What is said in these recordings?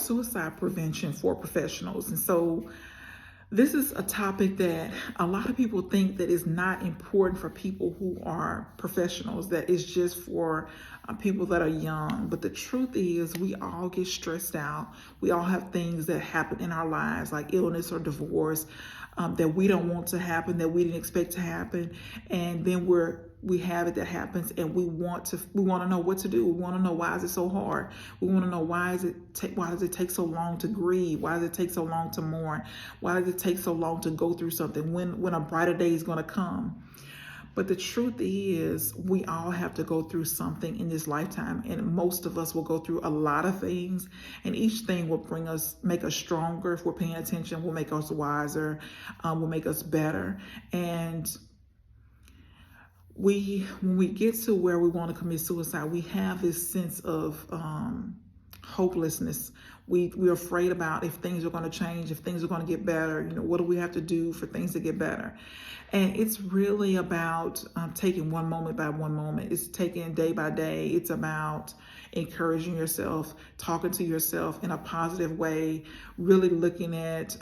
suicide prevention for professionals. And so this is a topic that a lot of people think that is not important for people who are professionals, that is just for people that are young. But the truth is, we all get stressed out. We all have things that happen in our lives, like illness or divorce, that we don't want to happen, that we didn't expect to happen. And then we have it that happens, and we want to know what to do. We want to know, why is it so hard? We want to know, why does it take so long to grieve? Why does it take so long to mourn? Why does it take so long to go through something when a brighter day is going to come? But the truth is, we all have to go through something in this lifetime, and most of us will go through a lot of things, and each thing will make us stronger. If we're paying attention, will make us wiser, will make us better. And when we get to where we want to commit suicide, we have this sense of hopelessness. We're afraid about if things are going to change, if things are going to get better. What do we have to do for things to get better? And it's really about taking one moment by one moment. It's taking day by day. It's about encouraging yourself, talking to yourself in a positive way, really looking at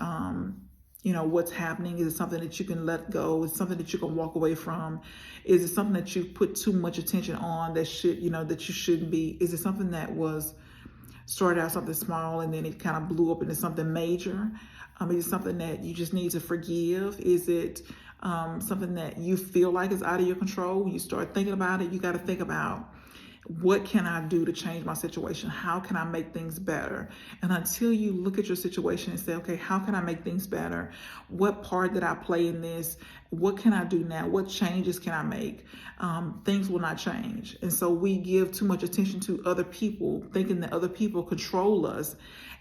what's happening. Is it something that you can let go? Is it something that you can walk away from? Is it something that you put too much attention on that you shouldn't be? Is it something that started out something small and then it kind of blew up into something major? Is it something that you just need to forgive? Is it something that you feel like is out of your control? When you start thinking about it, you got to think about, what can I do to change my situation? How can I make things better? And until you look at your situation and say, okay, how can I make things better? What part did I play in this? What can I do now? What changes can I make? Things will not change. And so we give too much attention to other people, thinking that other people control us.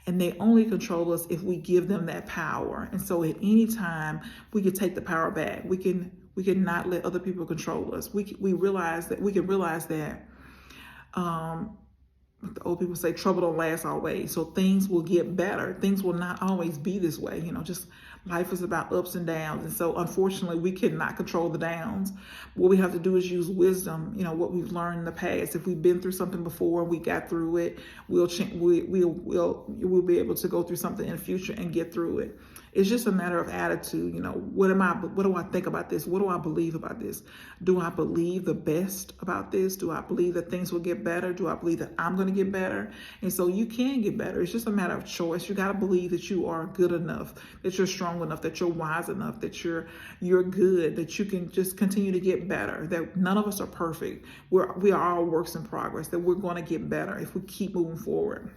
And they only control us if we give them that power. And so at any time, we can take the power back. We can not let other people control us. We can realize that the old people say, trouble don't last always. So things will get better. Things will not always be this way. Just life is about ups and downs. And so unfortunately, we cannot control the downs. What we have to do is use wisdom, what we've learned in the past. If we've been through something before and we got through it, we'll be able to go through something in the future and get through it. It's just a matter of attitude. What do I think about this? What do I believe about this? Do I believe the best about this? Do I believe that things will get better? Do I believe that I'm going to get better? And so you can get better. It's just a matter of choice. You got to believe that you are good enough, that you're strong enough, that you're wise enough, that you're good, that you can just continue to get better, that none of us are perfect. We are all works in progress, that we're going to get better if we keep moving forward.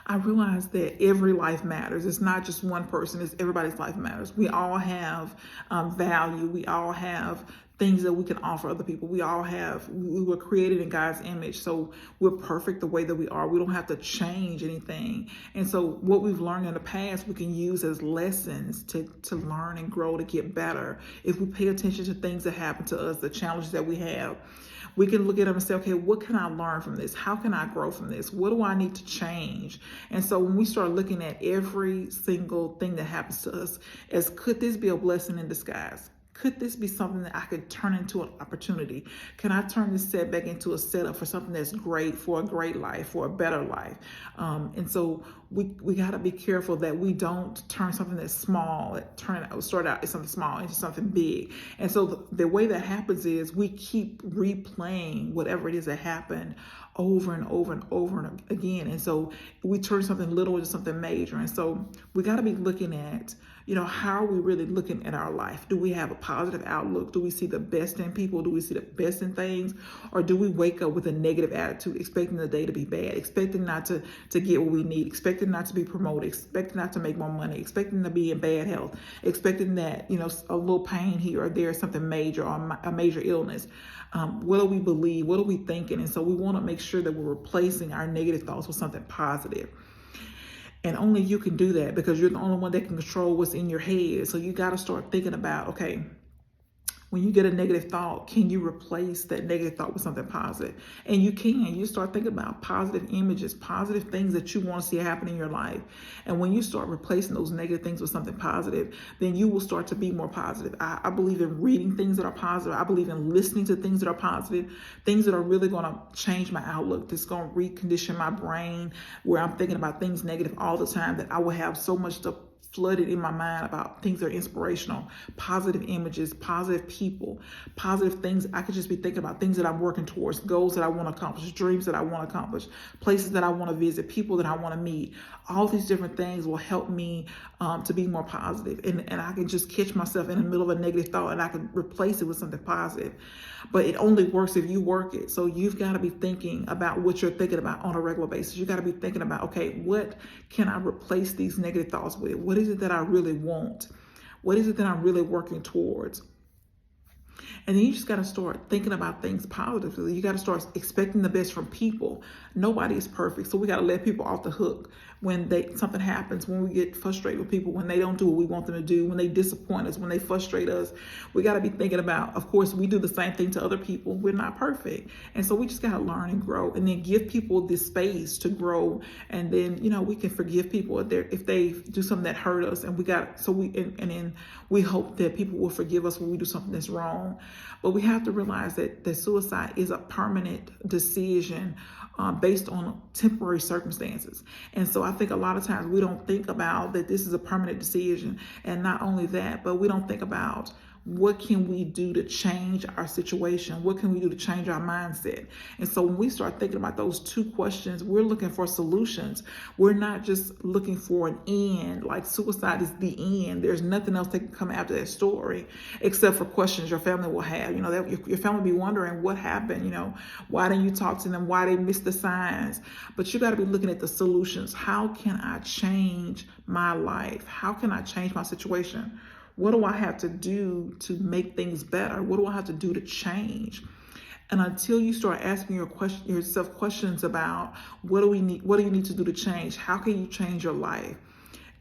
I realize that every life matters. It's not just one person. It's everybody's life matters. We all have value. We all have things that we can offer other people. We were created in God's image. So we're perfect the way that we are. We don't have to change anything. And so what we've learned in the past, we can use as lessons to learn and grow, to get better. If we pay attention to things that happen to us, the challenges that we have, we can look at them and say, okay, what can I learn from this? How can I grow from this? What do I need to change? And so when we start looking at every single thing that happens to us as, could this be a blessing in disguise? Could this be something that I could turn into an opportunity? Can I turn this setback into a setup for something that's great, for a great life, for a better life? And so we got to be careful that we don't turn something that's small, start out as something small into something big. And so the way that happens is we keep replaying whatever it is that happened over and over and over again. And so we turn something little into something major. And so we got to be looking at, how are we really looking at our life? Do we have a positive outlook? Do we see the best in people? Do we see the best in things? Or do we wake up with a negative attitude, expecting the day to be bad, expecting not to get what we need, expecting not to be promoted, expecting not to make more money, expecting to be in bad health, expecting that, a little pain here or there, something major or a major illness? What do we believe? What are we thinking? And so we want to make sure that we're replacing our negative thoughts with something positive. And only you can do that, because you're the only one that can control what's in your head. So you got to start thinking about, okay, When you get a negative thought, can you replace that negative thought with something positive? And you can. You start thinking about positive images, positive things that you want to see happen in your life. And when you start replacing those negative things with something positive, then you will start to be more positive. I believe in reading things that are positive. I believe in listening to things that are positive, things that are really going to change my outlook, that's going to recondition my brain, where I'm thinking about things negative all the time, that I will have so much stuff flooded in my mind about things that are inspirational, positive images, positive people, positive things. I could just be thinking about things that I'm working towards, goals that I want to accomplish, dreams that I want to accomplish, places that I want to visit, people that I want to meet. All these different things will help me to be more positive. And I can just catch myself in the middle of a negative thought and I can replace it with something positive. But it only works if you work it. So you've got to be thinking about what you're thinking about on a regular basis. You got to be thinking about, okay, what can I replace these negative thoughts with? What is it that I really want? What is it that I'm really working towards? And then you just got to start thinking about things positively. You got to start expecting the best from people. Nobody is perfect. So we got to let people off the hook when something happens, when we get frustrated with people, when they don't do what we want them to do, when they disappoint us, when they frustrate us. We got to be thinking about, of course, we do the same thing to other people. We're not perfect. And so we just got to learn and grow, and then give people this space to grow. And then, we can forgive people if they do something that hurt us. And then we hope that people will forgive us when we do something that's wrong. But we have to realize that suicide is a permanent decision based on temporary circumstances. And so I think a lot of times we don't think about that this is a permanent decision. And not only that, but we don't think about what can we do to change our situation? What can we do to change our mindset? And so when we start thinking about those two questions, we're looking for solutions. We're not just looking for an end, like suicide is the end. There's nothing else that can come after that story except for questions your family will have. That your family will be wondering what happened, why didn't you talk to them? Why they missed the signs? But you got to be looking at the solutions. How can I change my life? How can I change my situation? What do I have to do to make things better? What do I have to do to change? And until you start asking yourself questions about what do you need to do to change? How can you change your life?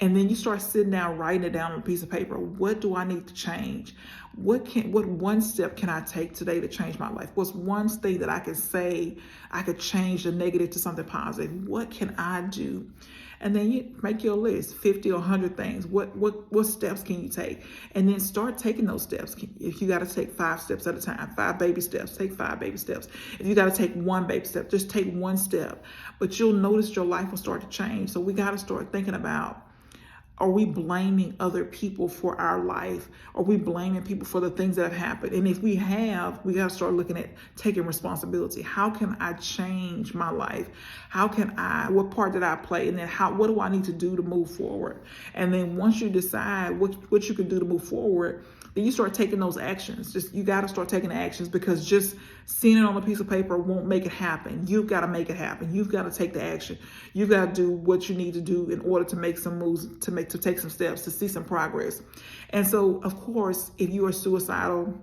And then you start sitting down, writing it down on a piece of paper. What do I need to change? What one step can I take today to change my life? What's one thing that I can say I could change the negative to something positive? What can I do? And then you make your list, 50 or 100 things. What steps can you take? And then start taking those steps. If you got to take 5 steps at a time, 5 baby steps, take 5 baby steps. If you got to take 1 baby step, just take 1 step. But you'll notice your life will start to change. So we got to start thinking about, are we blaming other people for our life? Are we blaming people for the things that have happened? And if we have, we got to start looking at taking responsibility. How can I change my life? What part did I play? And then what do I need to do to move forward? And then once you decide what you can do to move forward, then you start taking those actions. You got to start taking the actions, because just seeing it on a piece of paper won't make it happen. You've got to make it happen. You've got to take the action. You've got to do what you need to do in order to make some moves, to take some steps, to see some progress. And so, of course, if you are suicidal,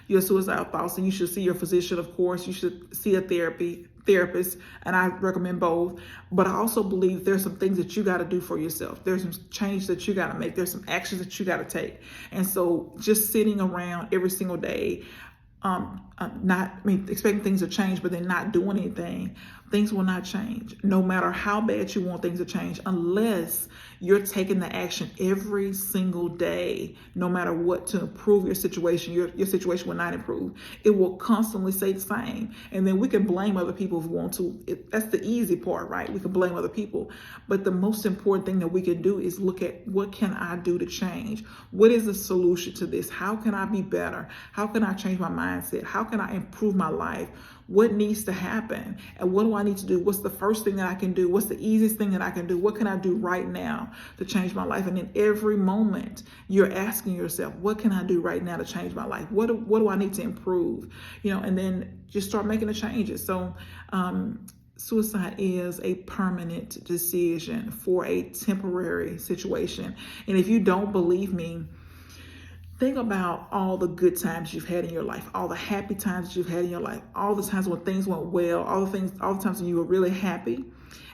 your suicidal thoughts, and you should see your physician. Of course, you should see a therapist, and I recommend both. But I also believe there's some things that you got to do for yourself. There's some change that you got to make. There's some actions that you got to take. And so just sitting around every single day, expecting things to change, but then not doing anything, things will not change. No matter how bad you want things to change, unless you're taking the action every single day, no matter what, to improve your situation, your situation will not improve. It will constantly stay the same. And then we can blame other people if we want to. That's the easy part, right? We can blame other people. But the most important thing that we can do is look at, what can I do to change? What is the solution to this? How can I be better? How can I change my mindset? How can I improve my life? What needs to happen? And what do I need to do? What's the first thing that I can do? What's the easiest thing that I can do? What can I do right now to change my life? And in every moment, you're asking yourself, what can I do right now to change my life? What do I need to improve? And then just start making the changes. So suicide is a permanent decision for a temporary situation. And if you don't believe me, think about all the good times you've had in your life, all the happy times that you've had in your life, all the times when things went well, all the times when you were really happy.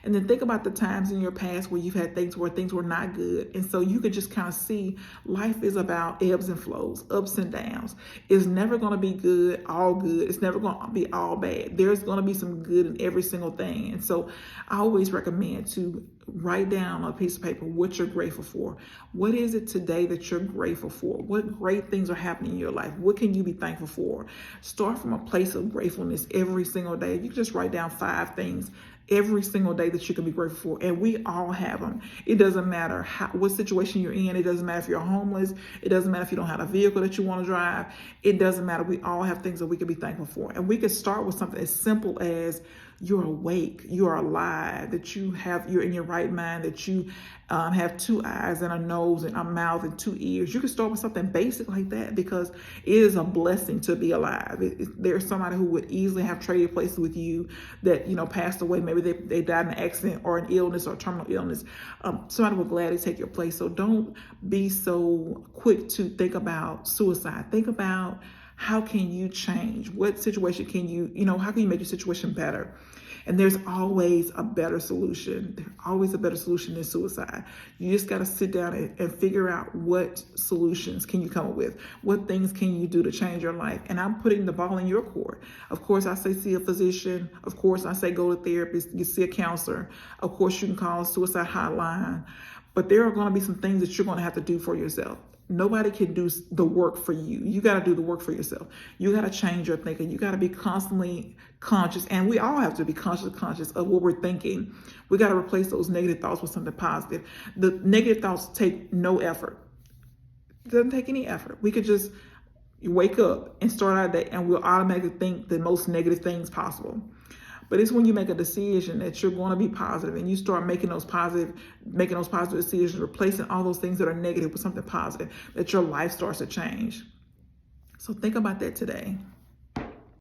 And then think about the times in your past where you've had things where things were not good. And so you could just kind of see life is about ebbs and flows, ups and downs. It's never going to be good, all good. It's never going to be all bad. There's going to be some good in every single thing. And so I always recommend to write down on a piece of paper what you're grateful for. What is it today that you're grateful for? What great things are happening in your life? What can you be thankful for? Start from a place of gratefulness every single day. You can just write down 5 things every single day that you can be grateful for, and we all have them. It doesn't matter what situation you're in. It doesn't matter if you're homeless. It doesn't matter if you don't have a vehicle that you want to drive. It doesn't matter. We all have things that we can be thankful for, and we can start with something as simple as you're awake, you're alive, that you're in your right mind, that you have 2 eyes and a nose and a mouth and 2 ears. You can start with something basic like that, because it is a blessing to be alive. There's somebody who would easily have traded places with you that, passed away. Maybe they died in an accident or an illness or terminal illness. Somebody would gladly take your place. So don't be so quick to think about suicide. Think about, how can you change? What situation can how can you make your situation better? And there's always a better solution. There's always a better solution than suicide. You just got to sit down and figure out what solutions can you come up with? What things can you do to change your life? And I'm putting the ball in your court. Of course, I say see a physician. Of course, I say go to therapist, you see a counselor. Of course, you can call a suicide hotline. But there are going to be some things that you're going to have to do for yourself. Nobody can do the work for you. You got to do the work for yourself. You got to change your thinking. You got to be constantly conscious. And we all have to be conscious of what we're thinking. We got to replace those negative thoughts with something positive. The negative thoughts take no effort. It doesn't take any effort. We could just wake up and start our day, and we'll automatically think the most negative things possible. But it's when you make a decision that you're going to be positive, and you start making those positive decisions, replacing all those things that are negative with something positive, that your life starts to change. So think about that today.